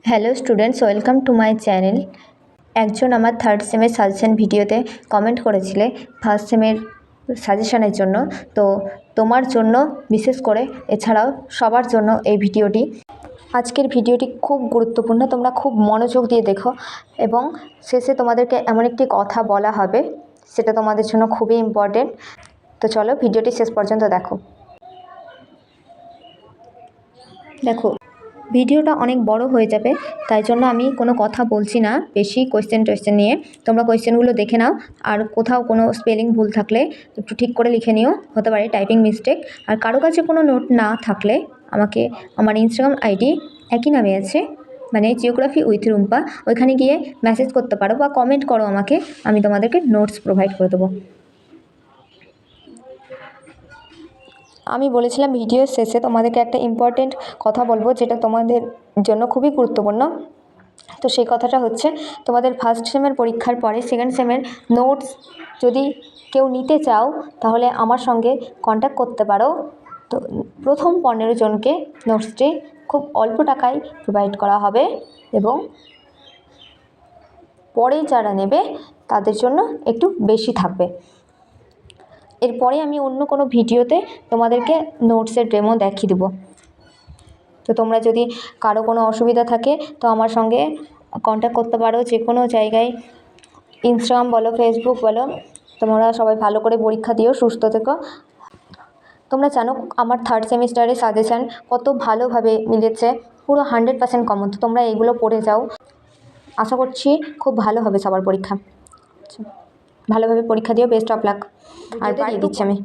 Hello students, welcome to my channel. একজন আমার third সেমের suggestion ভিডিওতে কমেন্ট করেছিলে ফার্স্ট সেমের সাজেশনের জন্য। তো তোমার জন্য বিশেষ করে, এছাড়াও সবার জন্য এই ভিডিওটি। আজকের ভিডিওটি খুব গুরুত্বপূর্ণ, তোমরা খুব মনোযোগ দিয়ে দেখো এবং শেষে তোমাদেরকে এমন একটি কথা বলা হবে, সেটা তোমাদের জন্য খুবই ইম্পর্টেন্ট। তো চলো ভিডিওটি শেষ পর্যন্ত দেখো। ভিডিওটা অনেক বড় হয়ে যাবে, তাই জন্য আমি কোনো কথা বলছি না বেশি কোয়েশ্চেন নিয়ে। তোমরা কোয়েশ্চেনগুলো দেখে নাও, আর কোথাও কোনো স্পেলিং ভুল থাকলে একটু ঠিক করে লিখে নিও, হতে পারে টাইপিং মিস্টেক। আর কারো কাছে কোনো নোট না থাকলে আমাকে আমার ইনস্টাগ্রাম আইডি একই নামে আছে, মানে জিওগ্রাফি উইথ রুম্পা, ওইখানে গিয়ে মেসেজ করতে পারো বা কমেন্ট করো আমাকে, আমি তোমাদেরকে নোটস প্রোভাইড করে দেবো। আমি বলেছিলাম ভিডিওর শেষে তোমাদেরকে একটা ইম্পর্টেন্ট কথা বলবো, যেটা তোমাদের জন্য খুবই গুরুত্বপূর্ণ। তো সেই কথাটা হচ্ছে, তোমাদের ফার্স্ট সেমের পরীক্ষার পরে সেকেন্ড সেমের নোটস যদি কেউ নিতে চাও, তাহলে আমার সঙ্গে কন্ট্যাক্ট করতে পারো। তো প্রথম 15 জনকে নোটসটি খুব অল্প টাকায় প্রোভাইড করা হবে, এবং পরে যারা নেবে তাদের জন্য একটু বেশি থাকবে। এরপরে আমি অন্য কোনো ভিডিওতে তোমাদেরকে নোটসের ডেমো দেখিয়ে দেবো। তো তোমরা যদি কারো কোনো অসুবিধা থাকে তো আমার সঙ্গে কন্ট্যাক্ট করতে পারো, যে কোনো জায়গায়, ইনস্টাগ্রাম বলো, ফেসবুক বলো। তোমরা সবাই ভালো করে পরীক্ষা দিও, সুস্থ থেকো। তোমরা জানো আমার থার্ড সেমিস্টারের সাজেশান কত ভালোভাবে মিলেছে, পুরো 100% কমন। তো তোমরা এইগুলো পড়ে যাও, আশা করছি খুব ভালো হবে সবার পরীক্ষা। ভালোভাবে পরীক্ষা দিও, বেস্ট অফ লাক। আর দিয়ে দিচ্ছি আমি।